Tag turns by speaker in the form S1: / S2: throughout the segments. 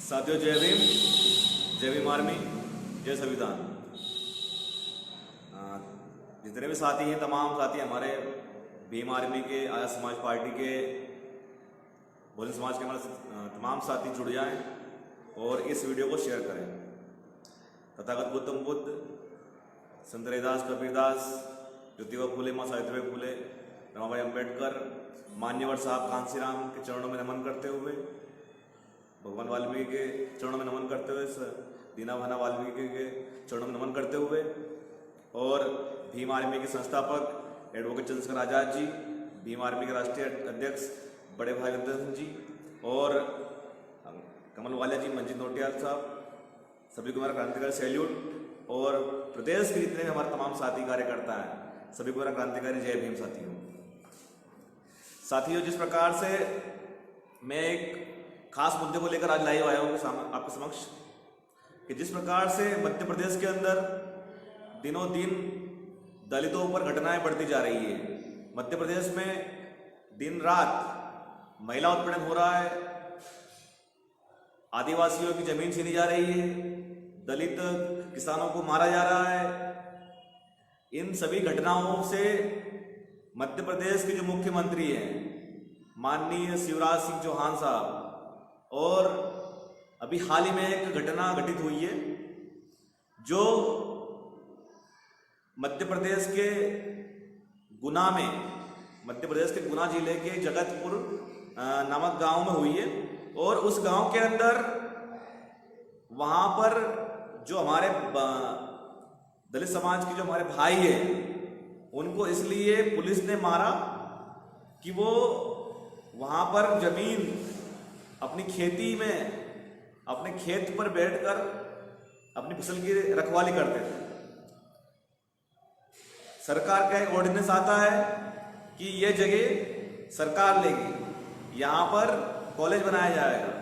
S1: साथियों, जय भीम आर्मी, जय संविधान। जितने भी साथी हैं, तमाम साथी हमारे भीम आर्मी के, आर्य समाज पार्टी के, बहुजन समाज के हमारे तमाम साथी जुड़ जाएं और इस वीडियो को शेयर करें। तथागत गौतम बुद्ध, संत रविदास, कबीरदास, ज्योतिबा फूले, माँ सावित्रीबाई फूले, रमाबाई अम्बेडकर, मान्यवर साहब कांसीराम के चरणों में नमन करते हुए, भगवान वाल्मीकि के चरणों में नमन करते हुए, दीना भाना वाल्मीकि के चरणों में नमन करते हुए, और भीम आर्मी के संस्थापक एडवोकेट चंद्रशेखर आजाद जी, भीम आर्मी के राष्ट्रीय अध्यक्ष बड़े भाई विद्या सिंह जी और कमल वालिया जी, मंजीत नोटियाल साहब, सभी को मेरा क्रांतिकारी सैल्यूट। और प्रदेश के जितने हमारे तमाम साथी कार्यकर्ता हैं, सभी को मेरा क्रांतिकारी जय भीम। साथियों, जिस प्रकार से मैं एक खास मुद्दे को लेकर आज लाइव आया हूँ आपके समक्ष, कि जिस प्रकार से मध्य प्रदेश के अंदर दिनों दिन दलितों पर घटनाएं बढ़ती जा रही है। मध्य प्रदेश में दिन रात महिला उत्पीड़न हो रहा है, आदिवासियों की जमीन छीनी जा रही है, दलित किसानों को मारा जा रहा है। इन सभी घटनाओं से मध्य प्रदेश के जो मुख्यमंत्री हैं, माननीय शिवराज सिंह चौहान साहब, और अभी हाल ही में एक घटना घटित हुई है जो मध्य प्रदेश के गुना में, मध्य प्रदेश के गुना जिले के जगतपुर नामक गांव में हुई है। और उस गांव के अंदर वहां पर जो हमारे दलित समाज के जो हमारे भाई हैं, उनको इसलिए पुलिस ने मारा कि वो वहां पर जमीन अपनी खेती में, अपने खेत पर बैठकर अपनी फसल की रखवाली करते थे। सरकार का एक ऑर्डिनेंस आता है कि ये जगह सरकार लेगी, यहाँ पर कॉलेज बनाया जाएगा।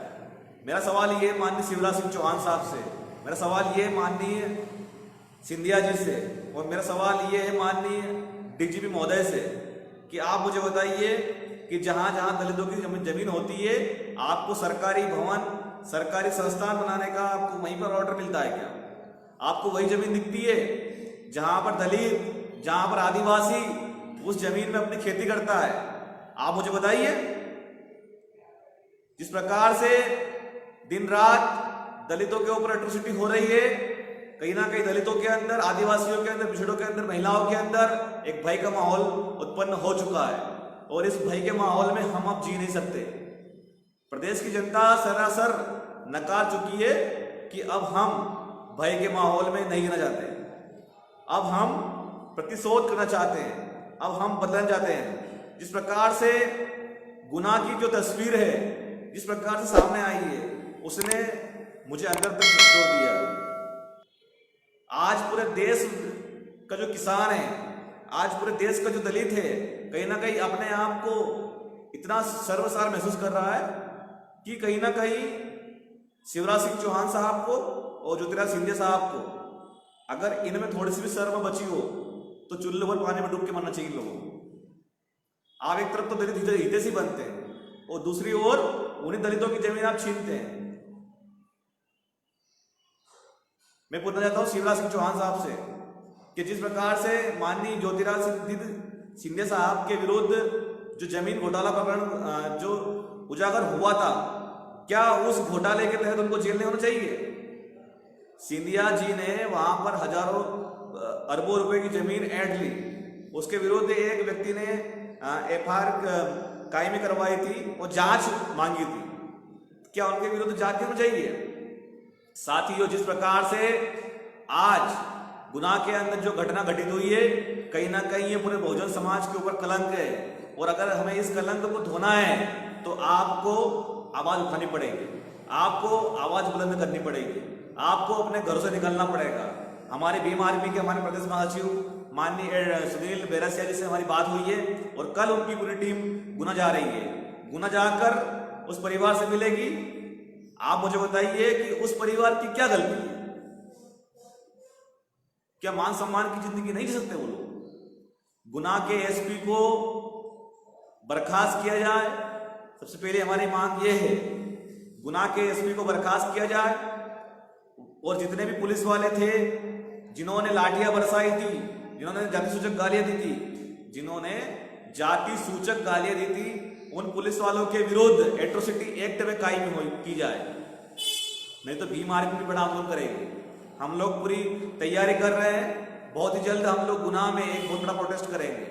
S1: मेरा सवाल ये माननीय शिवराज सिंह चौहान साहब से, मेरा सवाल ये माननीय सिंधिया जी से, और मेरा सवाल ये है माननीय डीजीपी महोदय से कि आप मुझे बताइए कि जहां जहां दलितों की जमीन होती है, आपको सरकारी भवन, सरकारी संस्थान बनाने का आपको वहीं पर ऑर्डर मिलता है क्या? आपको वही जमीन दिखती है जहां पर दलित, जहां पर आदिवासी उस जमीन में अपनी खेती करता है? आप मुझे बताइए। जिस प्रकार से दिन रात दलितों के ऊपर एट्रोसिटी हो रही है, कहीं ना कहीं दलितों के अंदर, आदिवासियों के अंदर, पिछड़ों के अंदर, महिलाओं के अंदर एक भय का माहौल उत्पन्न हो चुका है, और इस भय के माहौल में हम अब जी नहीं सकते। प्रदेश की जनता सरासर नकार चुकी है कि अब हम भय के माहौल में नहीं रहना चाहते, अब हम प्रतिशोध करना चाहते हैं, अब हम बदलना चाहते हैं। जिस प्रकार से गुना की जो तस्वीर है, जिस प्रकार से सामने आई है, उसने मुझे अंदर तक जोड़ दिया। आज पूरे देश का जो किसान है, आज पूरे देश का जो दलित है, कहीं ना कहीं अपने आप को इतना सर्वसार महसूस कर रहा है कि कहीं ना कहीं शिवराज सिंह चौहान साहब को और ज्योतिरादित्य सिंधिया साहब को, अगर इनमें थोड़ी सी भी शर्म बची हो तो चुल्लू भर पानी में डूब के मरना चाहिए लोगों को। आप एक तरफ तो दलित हितैषी बनते हैं और दूसरी ओर उन्हीं दलितों की जमीन आप छीनते हैं। मैं पूछना चाहता हूं शिवराज सिंह चौहान साहब से कि जिस प्रकार से माननीय ज्योतिरादित्य सिंधिया साहब के विरुद्ध जो जमीन घोटाला प्रकरण जो उजागर हुआ था, क्या उस घोटाले के तहत उनको जेल नहीं होना चाहिए? सिंधिया जी ने वहां पर हजारों अरबों रुपए की जमीन ऐंठ ली, उसके विरुद्ध एक व्यक्ति ने एफआईआर कायमी करवाई थी और जांच मांगी थी। क्या उनके विरुद्ध जांच नहीं होनी चाहिए? साथियों, जिस प्रकार से आज गुना के अंदर जो घटना घटित हुई है, कहीं ना कहीं ये पूरे बहुजन समाज के ऊपर कलंक है, और अगर हमें इस कलंक को धोना है तो आपको आवाज उठानी पड़ेगी, आपको आवाज बुलंद करनी पड़ेगी, आपको अपने घरों से निकलना पड़ेगा। हमारे भीम आर्मी के हमारे प्रदेश महासचिव माननीय सुनील बेरसिया जी से हमारी बात हुई है, और कल उनकी पूरी टीम गुना जा रही है। गुना जाकर उस परिवार से मिलेगी। आप मुझे बताइए कि उस परिवार की क्या गलती है? क्या मान सम्मान की जिंदगी नहीं जी सकते वो लोग? गुना के एसपी को बर्खास्त किया जाए। सबसे पहले हमारी मांग ये है गुना के एसपी को बर्खास्त किया जाए और जितने भी पुलिस वाले थे जिन्होंने लाठियां बरसाई थी, जिन्होंने जाति सूचक गालियां दी थी, जिन्होंने जाति सूचक गालियां दी थी, उन पुलिस वालों के विरुद्ध एट्रोसिटी एक्ट में कायम की जाए। नहीं तो भीम आर्मी भी बड़ा आंदोलन करेंगे। हम लोग पूरी तैयारी कर रहे हैं। बहुत ही जल्द हम लोग गुना में एक बहुत बड़ा प्रोटेस्ट करेंगे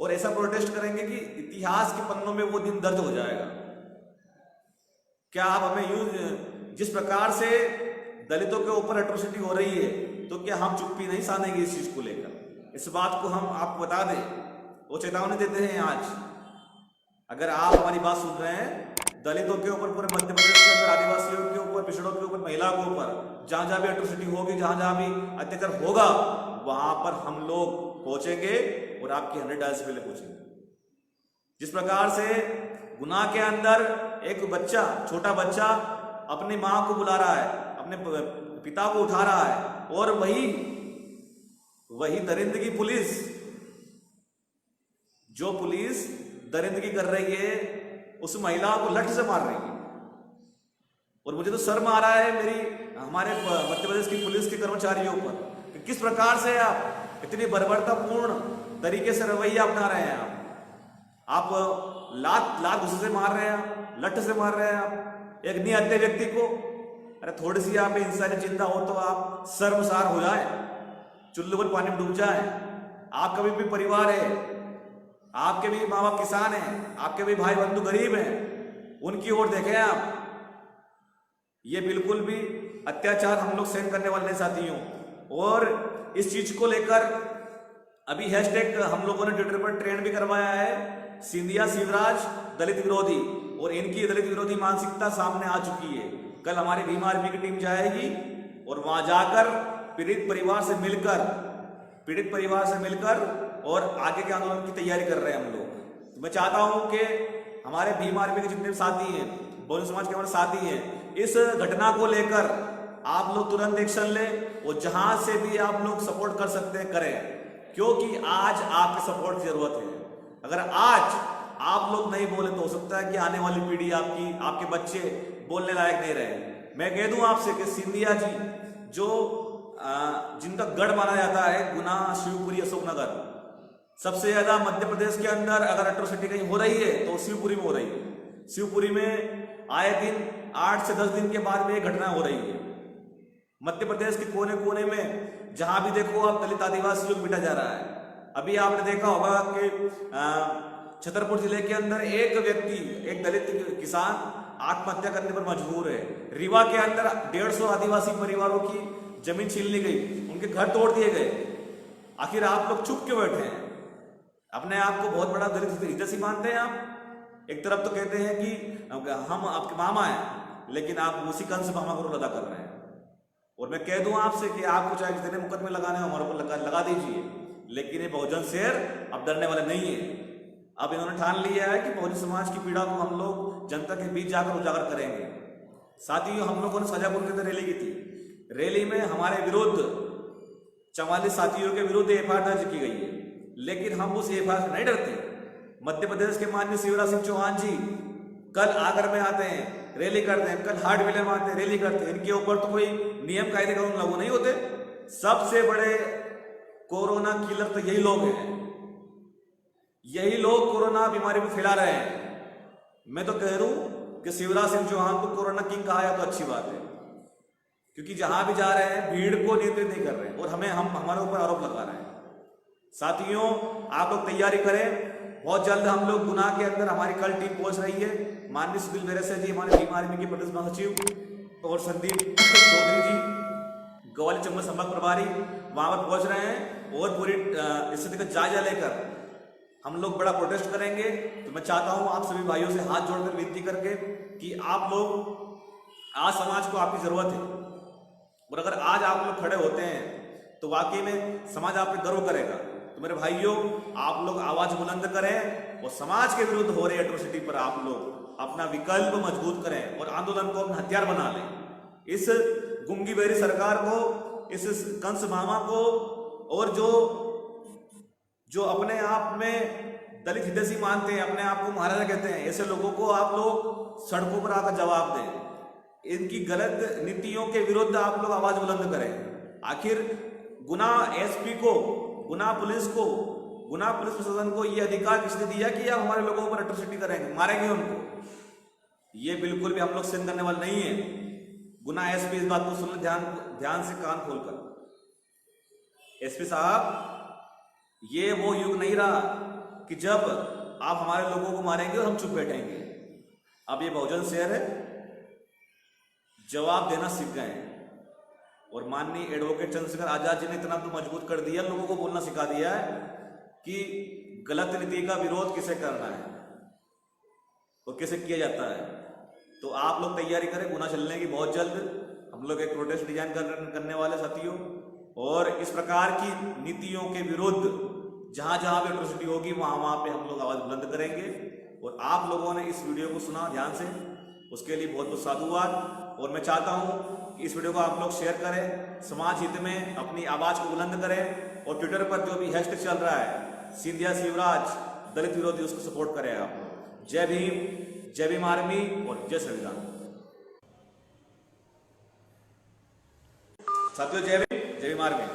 S1: और ऐसा प्रोटेस्ट करेंगे कि इतिहास के पन्नों में वो दिन दर्ज हो जाएगा। क्या आप हमें यूं जिस प्रकार से दलितों के ऊपर एट्रोसिटी हो रही है, तो क्या हम चुप्पी नहीं साधेंगे इस चीज को लेकर? इस बात को हम आपको बता दें, वो चेतावनी देते हैं आज। अगर आप हमारी बात सुन रहे हैं, दलितों के ऊपर, पूरे मध्य प्रदेश के अंदर आदिवासियों के ऊपर, पिछड़ों के ऊपर, महिलाओं के ऊपर जहां जहां भी एट्रोसिटी होगी, जहां जहां भी अत्याचार होगा, वहां पर हम लोग पहुंचेंगे और आपकी 100 डायल से पहले पहुंचेंगे। जिस प्रकार से गुना के अंदर एक बच्चा, छोटा बच्चा अपनी मां को बुला रहा है, अपने पिता को उठा रहा है, और वही दरिंदगी पुलिस, जो पुलिस दरिंदगी कर रही है, उस महिला को लठ से मार रही है। और मुझे तो शर्म आ रहा है हमारे मध्य प्रदेश की पुलिस के कर्मचारियों पर कि किस प्रकार से आप इतनी बर्बरतापूर्ण तरीके से रवैया अपना रहे हैं। आप लात गुस्से से मार रहे हैं, लठ से मार रहे हैं आप एक निहत्थे व्यक्ति को। अरे थोड़ी सी आप इंसानी चिंता हो तो आप शर्मसार हो जाए, चुल्लू पर पानी में डूब जाए। आपका भी परिवार है, आपके भी माँ बाप किसान हैं, आपके भी भाई बंधु गरीब हैं, उनकी ओर देखें आप। ये बिल्कुल भी अत्याचार हम लोग सहन करने वाले नहीं साथियों। और इस चीज को लेकर अभी हैशटैग हम लोगों ने ट्विटर पर ट्रेंड भी करवाया है, सिंधिया शिवराज दलित विरोधी, और इनकी दलित विरोधी मानसिकता सामने आ चुकी है। कल हमारी भीम आर्मी की टीम जाएगी और वहां जाकर पीड़ित परिवार से मिलकर और आगे के आंदोलन की तैयारी कर रहे हैं हम लोग। तो मैं चाहता हूं कि हमारे भीम आर्मी के जितने साथी हैं, बहुजन समाज के हमारे साथी हैं, इस घटना को लेकर आप लोग तुरंत एक्शन लें और जहां से भी आप लोग सपोर्ट कर सकते हैं करें, क्योंकि आज आपके सपोर्ट की जरूरत है। अगर आज आप लोग नहीं बोले तो हो सकता है कि आने वाली पीढ़ी आपके बच्चे बोलने लायक नहीं रहे। मैं कह दूं आपसे कि सिंधिया जी, जो जिनका गढ़ माना जाता है गुना, शिवपुरी, अशोकनगर, सबसे ज्यादा मध्य प्रदेश के अंदर अगर एट्रोसिटी कहीं हो रही है तो शिवपुरी में हो रही है। शिवपुरी में आए दिन 8 से 10 दिन के बाद में घटना हो रही है। मध्य प्रदेश के कोने कोने में जहां भी देखो आप दलित आदिवासियों को पीटा जा रहा है। अभी आपने देखा होगा कि छतरपुर जिले के अंदर एक व्यक्ति, एक दलित किसान आत्महत्या करने पर मजबूर है। रीवा के अंदर 150 आदिवासी परिवारों की जमीन छीन ली गई, उनके घर तोड़ दिए गए। आखिर आप लोग चुप क्यों बैठे हैं? अपने आप को बहुत बड़ा दलित हितैषी मानते हैं आप। एक तरफ तो कहते हैं कि हम आपके मामा हैं, लेकिन आप उसी कंस मामा को अदा कर रहे हैं। और मैं कह दूं आपसे कि आपको चाहे जितने मुकदमे लगाने हो हमारे ऊपर लगा दीजिए, लेकिन ये बहुजन शेर अब डरने वाले नहीं है। अब इन्होंने ठान लिया है कि बहुजन समाज की पीड़ा को हम लोग जनता के बीच जाकर उजागर करेंगे। साथियों, हम लोगों ने शाजापुर के अंदर रैली की थी। रैली में हमारे विरुद्ध 44 साथियों के विरुद्ध एफआईआर दर्ज की गई है, लेकिन हम उस एफआईआर से नहीं डरते। मध्य प्रदेश के माननीय शिवराज सिंह चौहान जी कल आगर में आते हैं, रैली करते हैं, कल हाटविले में आते हैं, रैली करते हैं। इनके ऊपर तो कोई नियम कायदे कानून लागू नहीं होते। सबसे बड़े कोरोना किलर तो यही लोग हैं, यही लोग कोरोना बीमारी को फैला रहे हैं। मैं तो कह रहा हूं कि शिवराज सिंह चौहान को कोरोना किंग कहा है तो अच्छी बात है, क्योंकि जहां भी जा रहे हैं भीड़ को नियंत्रित नहीं कर रहे हैं और हमारे ऊपर आरोप लगा रहे हैं। साथियों, आप लोग तैयारी करें। बहुत जल्द हम लोग गुना के अंदर हमारी कल टीम पहुंच रही है। माननीय सुनील बेरसिया जी, हमारे भीम आर्मी के प्रदेश महासचिव, और संदीप चौधरी जी, ग्वालियर चंबल संभाग प्रभारी, वहां पर पहुंच रहे हैं और पूरी स्थिति का जायजा लेकर हम लोग बड़ा प्रोटेस्ट करेंगे। तो मैं चाहता हूं आप सभी भाइयों से हाथ जोड़कर विनती करके कि आप लोग, आज समाज को आपकी जरूरत है, और अगर आज आप लोग खड़े होते हैं तो वाकई में समाज आप पे गर्व करेगा। तो मेरे भाइयों, आप लोग आवाज बुलंद करें और समाज के विरुद्ध हो रही एट्रोसिटी पर आप लोग अपना विकल्प मजबूत करें और आंदोलन को अपना हथियार बना लें। इस गुंगी बेरी सरकार को, इस कंस मामा को, और जो अपने आप में दलित हितैषी मानते हैं, अपने आप को महाराजा कहते हैं, ऐसे लोगों को आप लोग सड़कों पर आकर जवाब दें। इनकी गलत नीतियों के विरुद्ध आप लोग आवाज बुलंद करें। आखिर गुना एसपी को, गुना पुलिस को, गुना पुलिस प्रशासन को यह अधिकार किसने दिया कि आप हमारे लोगों पर एट्रोसिटी करेंगे, मारेंगे उनको? ये बिल्कुल भी हम लोग सहन करने वाले नहीं है। गुना एसपी इस बात को सुन ले ध्यान से, कान खोलकर। एसपी साहब, ये वो युग नहीं रहा कि जब आप हमारे लोगों को मारेंगे और हम चुप बैठेंगे। अब ये बहुजन शहर है, जवाब देना सीख गए हैं। और माननीय एडवोकेट चंद्रशेखर आजाद जी ने इतना तो मजबूत कर दिया, लोगों को बोलना सिखा दिया है कि गलत नीति का विरोध किसे करना है और कैसे किया जाता है। तो आप लोग तैयारी करें गुना चलने की। बहुत जल्द हम लोग एक प्रोटेस्ट डिजाइन करने वाले साथियों, और इस प्रकार की नीतियों के विरुद्ध जहां जहां भी एट्रोसिटी होगी वहां पे हम लोग आवाज बुलंद करेंगे। और आप लोगों ने इस वीडियो को सुना ध्यान से, उसके लिए बहुत बहुत साधुवाद। और मैं चाहता हूं कि इस वीडियो को आप लोग शेयर करें, समाज हित में अपनी आवाज को बुलंद करें। और ट्विटर पर जो भी हैशटैग चल रहा है सिंधिया शिवराज दलित विरोधी, उसको सपोर्ट करें आप। जय भीम, जय भीम आर्मी और जय संविधान। साथियों जय भीम, जय भीम आर्मी।